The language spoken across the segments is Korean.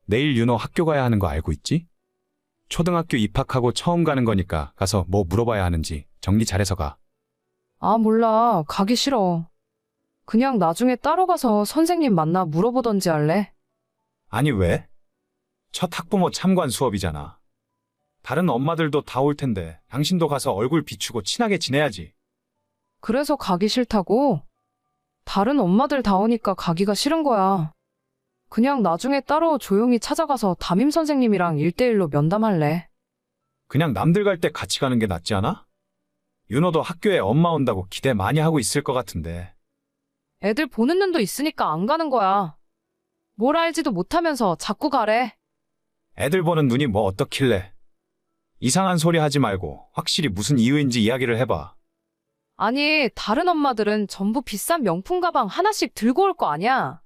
내일 윤호 학교 가야 하는 거 알고 있지? 초등학교 입학하고 처음 가는 거니까 가서 뭐 물어봐야 하는지 정리 잘해서 가. 아, 몰라. 가기 싫어. 그냥 나중에 따로 가서 선생님 만나 물어보던지 할래. 아니 왜? 첫 학부모 참관 수업이잖아. 다른 엄마들도 다 올 텐데 당신도 가서 얼굴 비추고 친하게 지내야지. 그래서 가기 싫다고? 다른 엄마들 다 오니까 가기가 싫은 거야. 그냥 나중에 따로 조용히 찾아가서 담임 선생님이랑 1대1로 면담할래. 그냥 남들 갈 때 같이 가는 게 낫지 않아? 윤호도 학교에 엄마 온다고 기대 많이 하고 있을 것 같은데. 애들 보는 눈도 있으니까 안 가는 거야. 뭘 알지도 못하면서 자꾸 가래. 애들 보는 눈이 뭐 어떻길래. 이상한 소리 하지 말고 확실히 무슨 이유인지 이야기를 해봐. 아니, 다른 엄마들은 전부 비싼 명품 가방 하나씩 들고 올 거 아니야?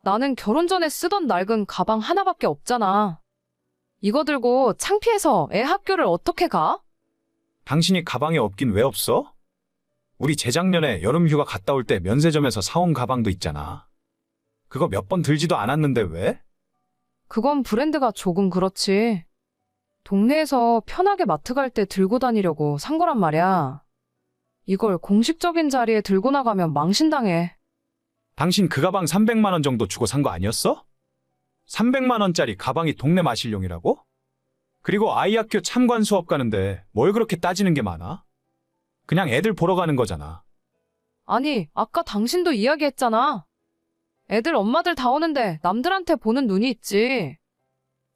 나는 결혼 전에 쓰던 낡은 가방 하나밖에 없잖아. 이거 들고 창피해서 애 학교를 어떻게 가? 당신이 가방에 없긴 왜 없어? 우리 재작년에 여름 휴가 갔다 올 때 면세점에서 사온 가방도 있잖아. 그거 몇 번 들지도 않았는데 왜? 그건 브랜드가 조금 그렇지. 동네에서 편하게 마트 갈 때 들고 다니려고 산 거란 말이야. 이걸 공식적인 자리에 들고 나가면 망신당해. 당신 그 가방 300만 원 정도 주고 산 거 아니었어? 300만 원짜리 가방이 동네 마실용이라고? 그리고 아이 학교 참관 수업 가는데 뭘 그렇게 따지는 게 많아? 그냥 애들 보러 가는 거잖아. 아니, 아까 당신도 이야기했잖아. 애들 엄마들 다 오는데 남들한테 보는 눈이 있지.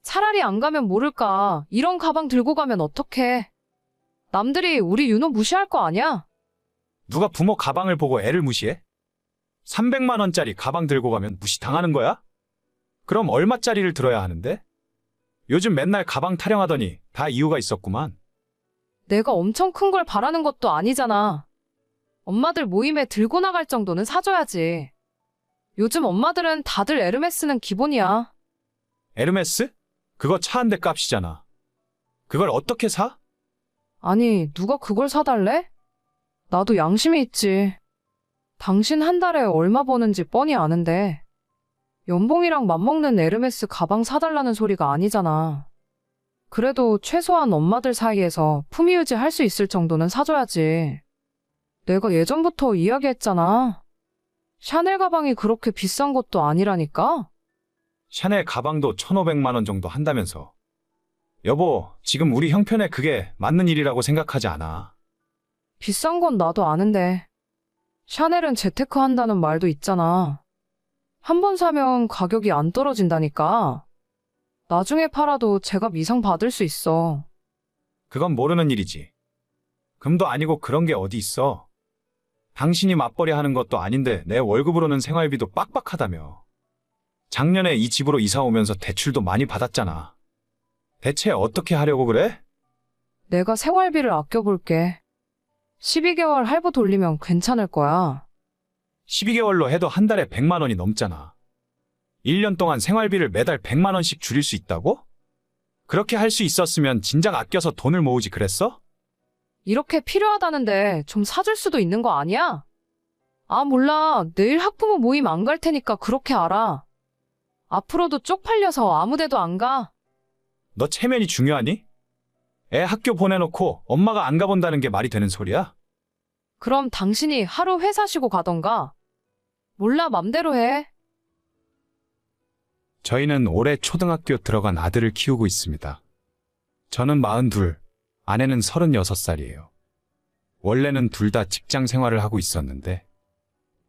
차라리 안 가면 모를까. 이런 가방 들고 가면 어떡해. 남들이 우리 윤호 무시할 거 아니야? 누가 부모 가방을 보고 애를 무시해? 300만 원짜리 가방 들고 가면 무시당하는 거야? 그럼 얼마짜리를 들어야 하는데? 요즘 맨날 가방 타령하더니 다 이유가 있었구만. 내가 엄청 큰 걸 바라는 것도 아니잖아. 엄마들 모임에 들고 나갈 정도는 사줘야지. 요즘 엄마들은 다들 에르메스는 기본이야. 에르메스? 그거 차 한 대 값이잖아. 그걸 어떻게 사? 아니, 누가 그걸 사달래? 나도 양심이 있지. 당신 한 달에 얼마 버는지 뻔히 아는데. 연봉이랑 맞먹는 에르메스 가방 사달라는 소리가 아니잖아. 그래도 최소한 엄마들 사이에서 품위 유지할 수 있을 정도는 사줘야지. 내가 예전부터 이야기했잖아. 샤넬 가방이 그렇게 비싼 것도 아니라니까? 샤넬 가방도 1,500만 원 정도 한다면서. 여보, 지금 우리 형편에 그게 맞는 일이라고 생각하지 않아. 비싼 건 나도 아는데. 샤넬은 재테크 한다는 말도 있잖아. 한 번 사면 가격이 안 떨어진다니까. 나중에 팔아도 제값 이상 받을 수 있어. 그건 모르는 일이지. 금도 아니고 그런 게 어디 있어. 당신이 맞벌이 하는 것도 아닌데 내 월급으로는 생활비도 빡빡하다며. 작년에 이 집으로 이사 오면서 대출도 많이 받았잖아. 대체 어떻게 하려고 그래? 내가 생활비를 아껴볼게. 12개월 할부 돌리면 괜찮을 거야. 12개월로 해도 한 달에 100만 원이 넘잖아. 1년 동안 생활비를 매달 100만 원씩 줄일 수 있다고? 그렇게 할 수 있었으면 진작 아껴서 돈을 모으지 그랬어? 이렇게 필요하다는데 좀 사줄 수도 있는 거 아니야? 아, 몰라. 내일 학부모 모임 안 갈 테니까 그렇게 알아. 앞으로도 쪽팔려서 아무 데도 안 가. 너 체면이 중요하니? 애 학교 보내놓고 엄마가 안 가본다는 게 말이 되는 소리야? 그럼 당신이 하루 회사 쉬고 가던가. 몰라, 맘대로 해. 저희는 올해 초등학교 들어간 아들을 키우고 있습니다. 저는 42, 아내는 36살이에요. 원래는 둘 다 직장 생활을 하고 있었는데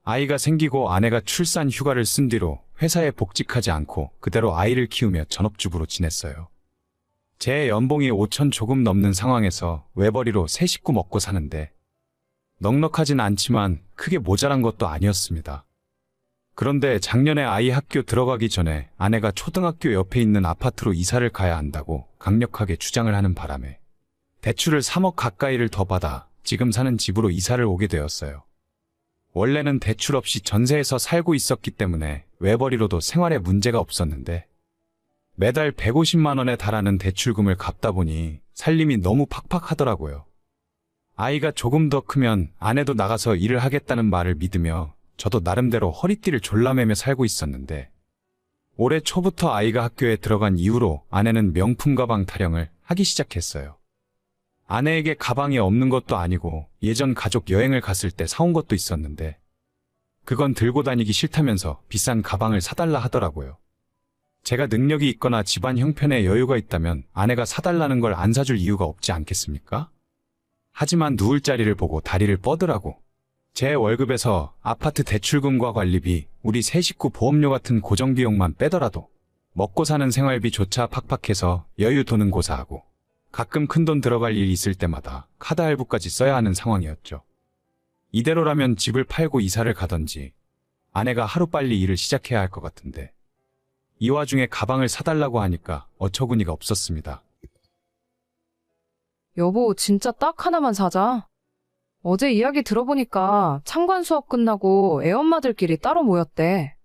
아이가 생기고 아내가 출산 휴가를 쓴 뒤로 회사에 복직하지 않고 그대로 아이를 키우며 전업주부로 지냈어요. 제 연봉이 5천 조금 넘는 상황에서 외벌이로 세 식구 먹고 사는데 넉넉하진 않지만 크게 모자란 것도 아니었습니다. 그런데 작년에 아이 학교 들어가기 전에 아내가 초등학교 옆에 있는 아파트로 이사를 가야 한다고 강력하게 주장을 하는 바람에 대출을 3억 가까이를 더 받아 지금 사는 집으로 이사를 오게 되었어요. 원래는 대출 없이 전세에서 살고 있었기 때문에 외벌이로도 생활에 문제가 없었는데 매달 150만 원에 달하는 대출금을 갚다 보니 살림이 너무 팍팍하더라고요. 아이가 조금 더 크면 아내도 나가서 일을 하겠다는 말을 믿으며 저도 나름대로 허리띠를 졸라매며 살고 있었는데 올해 초부터 아이가 학교에 들어간 이후로 아내는 명품 가방 타령을 하기 시작했어요. 아내에게 가방이 없는 것도 아니고 예전 가족 여행을 갔을 때 사온 것도 있었는데 그건 들고 다니기 싫다면서 비싼 가방을 사달라 하더라고요. 제가 능력이 있거나 집안 형편에 여유가 있다면 아내가 사달라는 걸 안 사줄 이유가 없지 않겠습니까? 하지만 누울 자리를 보고 다리를 뻗으라고. 제 월급에서 아파트 대출금과 관리비, 우리 세 식구 보험료 같은 고정비용만 빼더라도 먹고 사는 생활비조차 팍팍해서 여유 도는 고사하고 가끔 큰돈 들어갈 일 있을 때마다 카드 할부까지 써야 하는 상황이었죠. 이대로라면 집을 팔고 이사를 가던지 아내가 하루빨리 일을 시작해야 할 것 같은데 이 와중에 가방을 사달라고 하니까 어처구니가 없었습니다. 여보, 진짜 딱 하나만 사자. 어제 이야기 들어보니까 창관 수업 끝나고 애엄마들끼리 따로 모였대.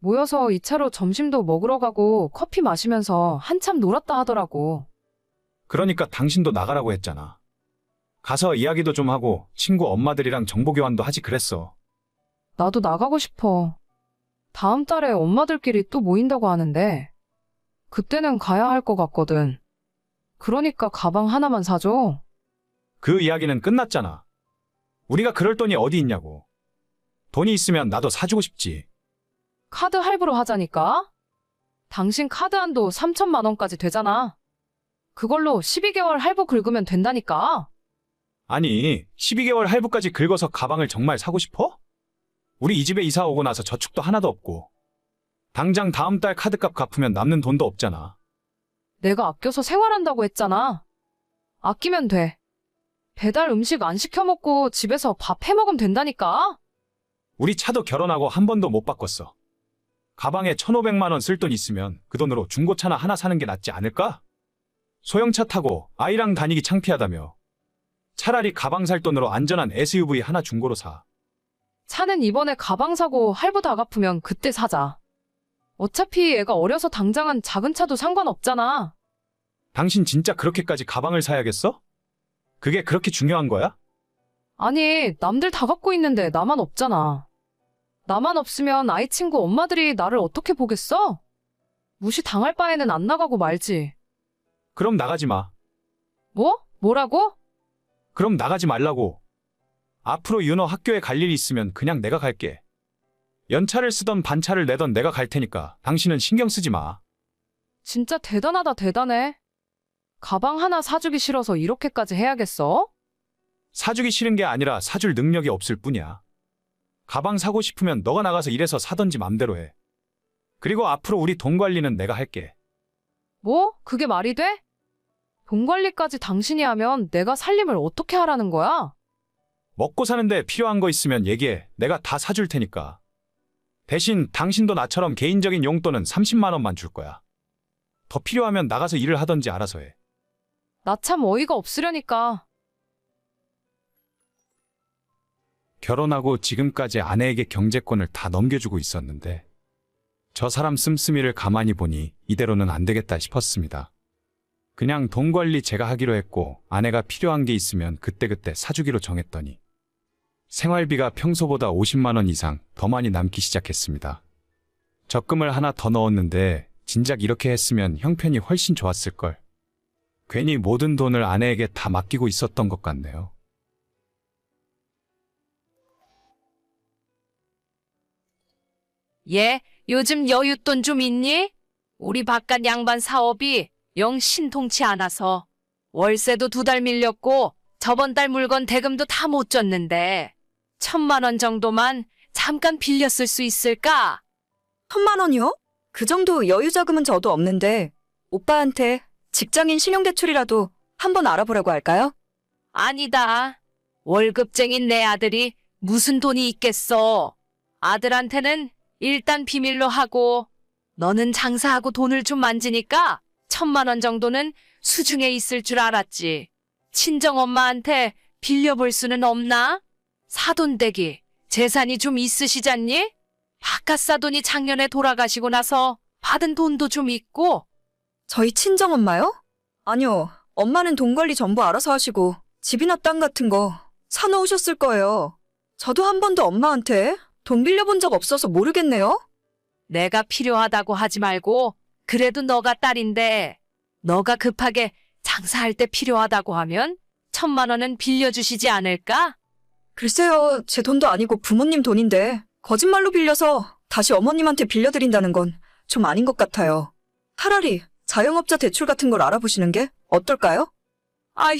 모여서 2차로 점심도 먹으러 가고 커피 마시면서 한참 놀았다 하더라고. 그러니까 당신도 나가라고 했잖아. 가서 이야기도 좀 하고 친구 엄마들이랑 정보교환도 하지 그랬어. 나도 나가고 싶어. 다음 달에 엄마들끼리 또 모인다고 하는데 그때는 가야 할 것 같거든. 그러니까 가방 하나만 사줘. 그 이야기는 끝났잖아. 우리가 그럴 돈이 어디 있냐고. 돈이 있으면 나도 사주고 싶지. 카드 할부로 하자니까. 당신 카드 한도 3천만 원까지 되잖아. 그걸로 12개월 할부 긁으면 된다니까. 아니, 12개월 할부까지 긁어서 가방을 정말 사고 싶어? 우리 이 집에 이사 오고 나서 저축도 하나도 없고 당장 다음 달 카드값 갚으면 남는 돈도 없잖아. 내가 아껴서 생활한다고 했잖아. 아끼면 돼. 배달 음식 안 시켜 먹고 집에서 밥 해 먹으면 된다니까. 우리 차도 결혼하고 한 번도 못 바꿨어. 가방에 1,500만 원 쓸 돈 있으면 그 돈으로 중고차나 하나 사는 게 낫지 않을까? 소형차 타고 아이랑 다니기 창피하다며. 차라리 가방 살 돈으로 안전한 SUV 하나 중고로 사. 차는 이번에 가방 사고 할부 다 갚으면 그때 사자. 어차피 애가 어려서 당장은 작은 차도 상관없잖아. 당신 진짜 그렇게까지 가방을 사야겠어? 그게 그렇게 중요한 거야? 아니, 남들 다 갖고 있는데 나만 없잖아. 나만 없으면 아이 친구 엄마들이 나를 어떻게 보겠어? 무시 당할 바에는 안 나가고 말지. 그럼 나가지 마. 뭐? 뭐라고? 그럼 나가지 말라고. 앞으로 윤호 학교에 갈 일이 있으면 그냥 내가 갈게. 연차를 쓰던 반차를 내던 내가 갈 테니까 당신은 신경 쓰지 마. 진짜 대단하다, 대단해. 가방 하나 사주기 싫어서 이렇게까지 해야겠어? 사주기 싫은 게 아니라 사줄 능력이 없을 뿐이야. 가방 사고 싶으면 너가 나가서 일해서 사던지 맘대로 해. 그리고 앞으로 우리 돈 관리는 내가 할게. 뭐? 그게 말이 돼? 돈 관리까지 당신이 하면 내가 살림을 어떻게 하라는 거야? 먹고 사는데 필요한 거 있으면 얘기해. 내가 다 사줄 테니까. 대신 당신도 나처럼 개인적인 용돈은 30만 원만 줄 거야. 더 필요하면 나가서 일을 하던지 알아서 해. 나 참 어이가 없으려니까. 결혼하고 지금까지 아내에게 경제권을 다 넘겨주고 있었는데 저 사람 씀씀이를 가만히 보니 이대로는 안 되겠다 싶었습니다. 그냥 돈 관리 제가 하기로 했고 아내가 필요한 게 있으면 그때그때 사주기로 정했더니 생활비가 평소보다 50만 원 이상 더 많이 남기 시작했습니다. 적금을 하나 더 넣었는데 진작 이렇게 했으면 형편이 훨씬 좋았을걸. 괜히 모든 돈을 아내에게 다 맡기고 있었던 것 같네요. 얘, 요즘 여윳돈 좀 있니? 우리 바깥 양반 사업이 영 신통치 않아서 월세도 2달 밀렸고 저번 달 물건 대금도 다 못 줬는데 1,000만 원 정도만 잠깐 빌려 쓸 수 있을까? 1,000만 원이요? 그 정도 여유 자금은 저도 없는데 오빠한테 직장인 신용대출이라도 한번 알아보라고 할까요? 아니다. 월급쟁인 내 아들이 무슨 돈이 있겠어. 아들한테는 일단 비밀로 하고 너는 장사하고 돈을 좀 만지니까 1,000만 원 정도는 수중에 있을 줄 알았지. 친정엄마한테 빌려볼 수는 없나? 사돈댁이 재산이 좀 있으시잖니? 바깥 사돈이 작년에 돌아가시고 나서 받은 돈도 좀 있고. 저희 친정엄마요? 아니요. 엄마는 돈 관리 전부 알아서 하시고 집이나 땅 같은 거 사놓으셨을 거예요. 저도 한 번도 엄마한테 돈 빌려본 적 없어서 모르겠네요. 내가 필요하다고 하지 말고 그래도 너가 딸인데 너가 급하게 장사할 때 필요하다고 하면 1,000만 원은 빌려주시지 않을까? 글쎄요, 제 돈도 아니고 부모님 돈인데 거짓말로 빌려서 다시 어머님한테 빌려드린다는 건 좀 아닌 것 같아요. 차라리 자영업자 대출 같은 걸 알아보시는 게 어떨까요? 아휴,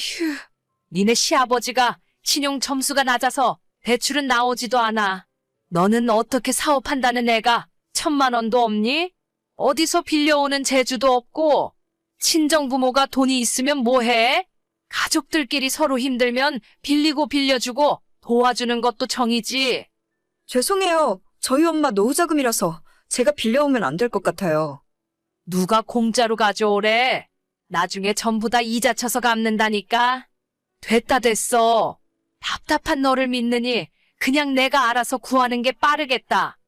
니네 시아버지가 신용 점수가 낮아서 대출은 나오지도 않아. 너는 어떻게 사업한다는 애가 1,000만 원도 없니? 어디서 빌려오는 재주도 없고 친정 부모가 돈이 있으면 뭐해? 가족들끼리 서로 힘들면 빌리고 빌려주고 도와주는 것도 정이지. 죄송해요. 저희 엄마 노후자금이라서 제가 빌려오면 안 될 것 같아요. 누가 공짜로 가져오래? 나중에 전부 다 이자 쳐서 갚는다니까. 됐다 됐어. 답답한 너를 믿느니 그냥 내가 알아서 구하는 게 빠르겠다.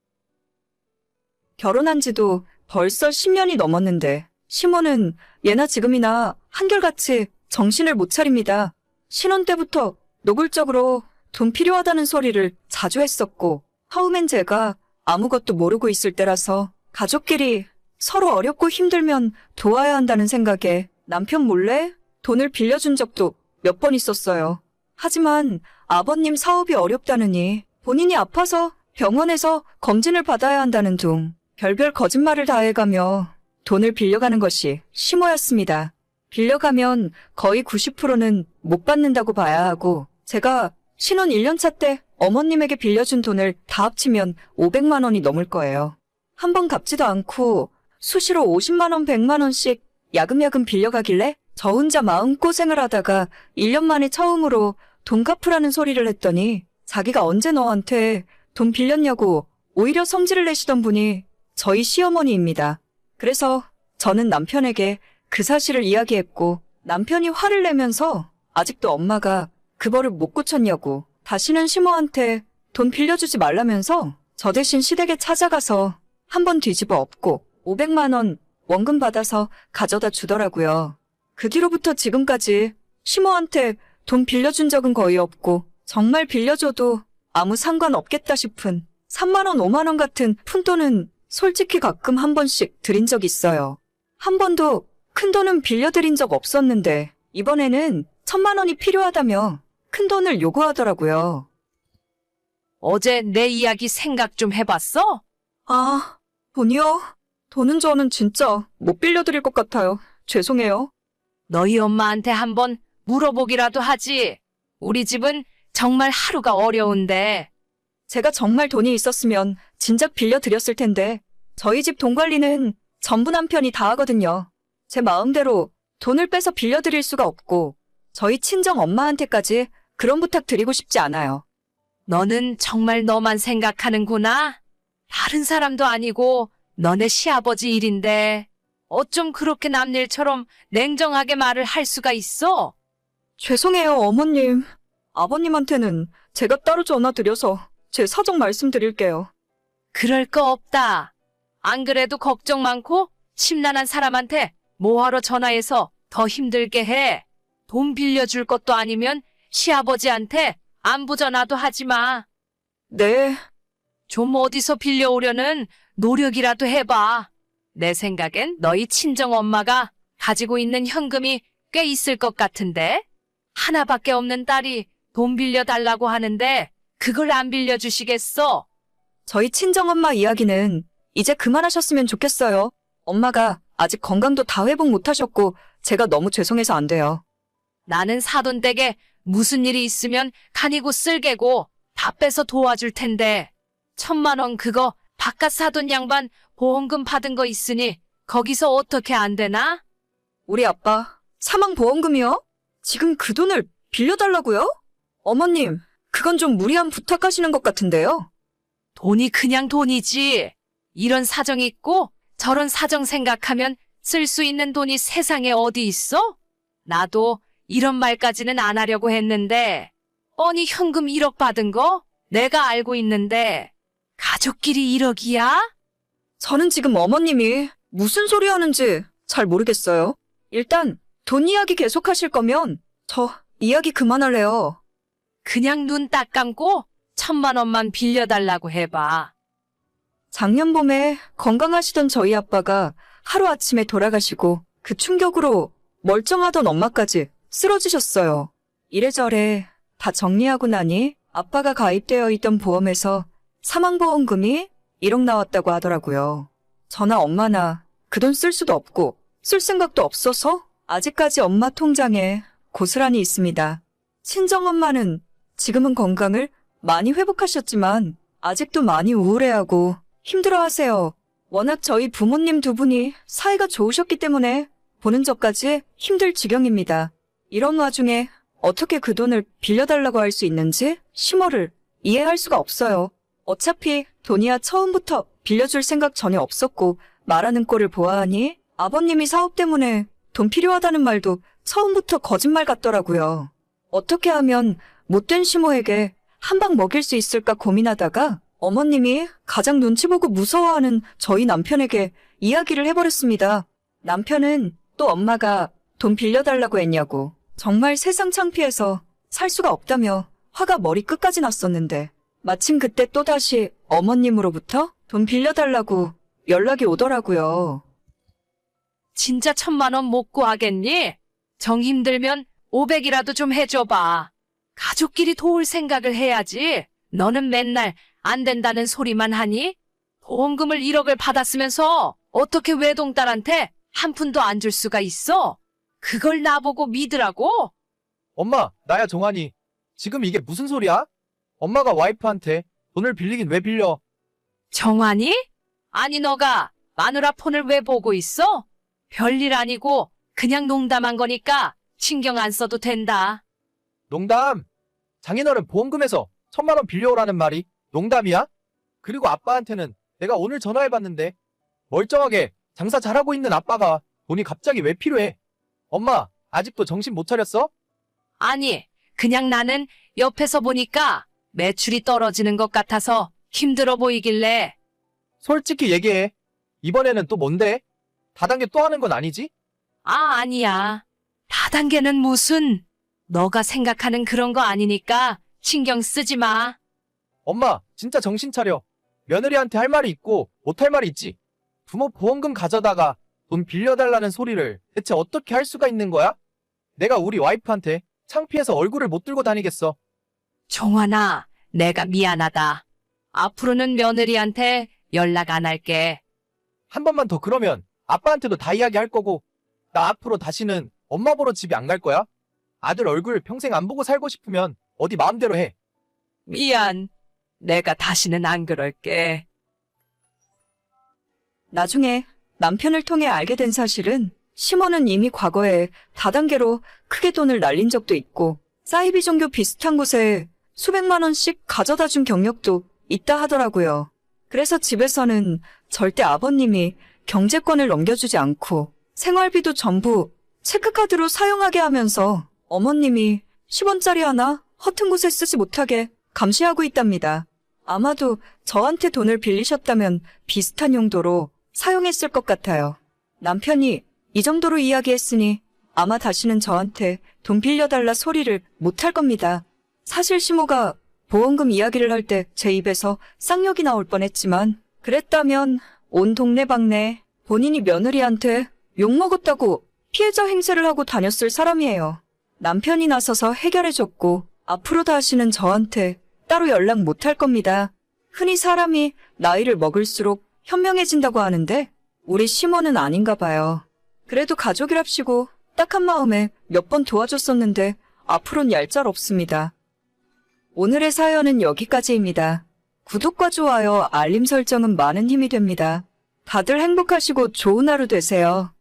결혼한 지도 벌써 10년이 넘었는데 시모는 예나 지금이나 한결같이 정신을 못 차립니다. 신혼 때부터 노골적으로 돈 필요하다는 소리를 자주 했었고 처음엔 제가 아무것도 모르고 있을 때라서 가족끼리 서로 어렵고 힘들면 도와야 한다는 생각에 남편 몰래 돈을 빌려준 적도 몇 번 있었어요. 하지만 아버님 사업이 어렵다느니 본인이 아파서 병원에서 검진을 받아야 한다는 둥 별별 거짓말을 다 해가며 돈을 빌려가는 것이 시모였습니다. 빌려가면 거의 90%는 못 받는다고 봐야 하고 제가 신혼 1년차 때 어머님에게 빌려준 돈을 다 합치면 500만 원이 넘을 거예요. 한 번 갚지도 않고 수시로 50만 원, 100만 원씩 야금야금 빌려가길래 저 혼자 마음고생을 하다가 1년 만에 처음으로 돈 갚으라는 소리를 했더니 자기가 언제 너한테 돈 빌렸냐고 오히려 성질을 내시던 분이 저희 시어머니입니다. 그래서 저는 남편에게 그 사실을 이야기했고 남편이 화를 내면서 아직도 엄마가 그 버릇 못 고쳤냐고 다시는 시모한테 돈 빌려주지 말라면서 저 대신 시댁에 찾아가서 한 번 뒤집어 엎고 500만 원 원금 받아서 가져다 주더라고요. 그 뒤로부터 지금까지 시모한테 돈 빌려준 적은 거의 없고 정말 빌려줘도 아무 상관없겠다 싶은 3만 원, 5만 원 같은 푼돈은 솔직히 가끔 한 번씩 드린 적 있어요. 한 번도 큰 돈은 빌려드린 적 없었는데 이번에는 1,000만 원이 필요하다며 큰 돈을 요구하더라고요. 어제 내 이야기 생각 좀 해봤어? 아, 돈이요? 돈은 저는 진짜 못 빌려드릴 것 같아요. 죄송해요. 너희 엄마한테 한번 물어보기라도 하지. 우리 집은 정말 하루가 어려운데. 제가 정말 돈이 있었으면 진작 빌려드렸을 텐데 저희 집 돈 관리는 전부 남편이 다 하거든요. 제 마음대로 돈을 빼서 빌려드릴 수가 없고 저희 친정 엄마한테까지 그런 부탁 드리고 싶지 않아요. 너는 정말 너만 생각하는구나. 다른 사람도 아니고 너네 시아버지 일인데 어쩜 그렇게 남 일처럼 냉정하게 말을 할 수가 있어? 죄송해요, 어머님. 아버님한테는 제가 따로 전화드려서 제 사정 말씀드릴게요. 그럴 거 없다. 안 그래도 걱정 많고 심란한 사람한테 뭐하러 전화해서 더 힘들게 해. 돈 빌려줄 것도 아니면 시아버지한테 안부 전화도 하지 마. 네, 좀 어디서 빌려오려는 노력이라도 해봐. 내 생각엔 너희 친정엄마가 가지고 있는 현금이 꽤 있을 것 같은데? 하나밖에 없는 딸이 돈 빌려달라고 하는데 그걸 안 빌려주시겠어? 저희 친정엄마 이야기는 이제 그만하셨으면 좋겠어요. 엄마가 아직 건강도 다 회복 못하셨고 제가 너무 죄송해서 안 돼요. 나는 사돈댁에 무슨 일이 있으면 간이고 쓸개고 다 빼서 도와줄 텐데 1,000만 원 그거 바깥 사돈 양반 보험금 받은 거 있으니 거기서 어떻게 안 되나? 우리 아빠 사망보험금이요? 지금 그 돈을 빌려달라고요? 어머님, 그건 좀 무리한 부탁하시는 것 같은데요. 돈이 그냥 돈이지. 이런 사정 있고 저런 사정 생각하면 쓸 수 있는 돈이 세상에 어디 있어? 나도 이런 말까지는 안 하려고 했는데 뻔히 현금 1억 받은 거 내가 알고 있는데 가족끼리 1억이야? 저는 지금 어머님이 무슨 소리 하는지 잘 모르겠어요. 일단 돈 이야기 계속하실 거면 저 이야기 그만할래요. 그냥 눈 딱 감고 1,000만 원만 빌려달라고 해봐. 작년 봄에 건강하시던 저희 아빠가 하루아침에 돌아가시고 그 충격으로 멀쩡하던 엄마까지 쓰러지셨어요. 이래저래 다 정리하고 나니 아빠가 가입되어 있던 보험에서 사망보험금이 1억 나왔다고 하더라고요. 저나 엄마나 그 돈 쓸 수도 없고 쓸 생각도 없어서 아직까지 엄마 통장에 고스란히 있습니다. 친정엄마는 지금은 건강을 많이 회복하셨지만 아직도 많이 우울해하고 힘들어하세요. 워낙 저희 부모님 두 분이 사이가 좋으셨기 때문에 보는 저까지 힘들 지경입니다. 이런 와중에 어떻게 그 돈을 빌려달라고 할 수 있는지 시모를 이해할 수가 없어요. 어차피 돈이야 처음부터 빌려줄 생각 전혀 없었고 말하는 꼴을 보아하니 아버님이 사업 때문에 돈 필요하다는 말도 처음부터 거짓말 같더라고요. 어떻게 하면 못된 시모에게 한 방 먹일 수 있을까 고민하다가 어머님이 가장 눈치 보고 무서워하는 저희 남편에게 이야기를 해버렸습니다. 남편은 또 엄마가 돈 빌려달라고 했냐고 정말 세상 창피해서 살 수가 없다며 화가 머리 끝까지 났었는데 마침 그때 또다시 어머님으로부터 돈 빌려달라고 연락이 오더라고요. 진짜 1,000만 원 못 구하겠니? 정 힘들면 500이라도 좀 해줘봐. 가족끼리 도울 생각을 해야지. 너는 맨날 안 된다는 소리만 하니? 보험금을 1억을 받았으면서 어떻게 외동딸한테 한 푼도 안 줄 수가 있어? 그걸 나보고 믿으라고? 엄마, 나야 정환이. 지금 이게 무슨 소리야? 엄마가 와이프한테 돈을 빌리긴 왜 빌려? 정환이? 아니 너가 마누라 폰을 왜 보고 있어? 별일 아니고 그냥 농담한 거니까 신경 안 써도 된다. 농담! 장인어른 보험금에서 1,000만 원 빌려오라는 말이 농담이야? 그리고 아빠한테는 내가 오늘 전화해봤는데 멀쩡하게 장사 잘하고 있는 아빠가 돈이 갑자기 왜 필요해? 엄마, 아직도 정신 못 차렸어? 아니, 그냥 나는 옆에서 보니까 매출이 떨어지는 것 같아서 힘들어 보이길래. 솔직히 얘기해. 이번에는 또 뭔데? 다단계 또 하는 건 아니지? 아니야. 다단계는 무슨. 너가 생각하는 그런 거 아니니까 신경 쓰지 마. 엄마, 진짜 정신 차려. 며느리한테 할 말이 있고 못할 말이 있지. 부모 보험금 가져다가 돈 빌려달라는 소리를 대체 어떻게 할 수가 있는 거야? 내가 우리 와이프한테 창피해서 얼굴을 못 들고 다니겠어. 종환아, 내가 미안하다. 앞으로는 며느리한테 연락 안 할게. 한 번만 더 그러면 아빠한테도 다 이야기할 거고 나 앞으로 다시는 엄마 보러 집에 안 갈 거야. 아들 얼굴 평생 안 보고 살고 싶으면 어디 마음대로 해. 미안. 내가 다시는 안 그럴게. 나중에 남편을 통해 알게 된 사실은 시모는 이미 과거에 다단계로 크게 돈을 날린 적도 있고 사이비 종교 비슷한 곳에 수백만 원씩 가져다 준 경력도 있다 하더라고요. 그래서 집에서는 절대 아버님이 경제권을 넘겨주지 않고 생활비도 전부 체크카드로 사용하게 하면서 어머님이 10원짜리 하나 허튼 곳에 쓰지 못하게 감시하고 있답니다. 아마도 저한테 돈을 빌리셨다면 비슷한 용도로 사용했을 것 같아요. 남편이 이 정도로 이야기했으니 아마 다시는 저한테 돈 빌려달라 소리를 못할 겁니다. 사실 시모가 보험금 이야기를 할 때 제 입에서 쌍욕이 나올 뻔했지만 그랬다면 온 동네방네 본인이 며느리한테 욕먹었다고 피해자 행세를 하고 다녔을 사람이에요. 남편이 나서서 해결해줬고 앞으로 다시는 저한테 따로 연락 못할 겁니다. 흔히 사람이 나이를 먹을수록 현명해진다고 하는데 우리 시모는 아닌가 봐요. 그래도 가족이랍시고 딱한 마음에 몇 번 도와줬었는데 앞으론 얄짤 없습니다. 오늘의 사연은 여기까지입니다. 구독과 좋아요, 알림 설정은 많은 힘이 됩니다. 다들 행복하시고 좋은 하루 되세요.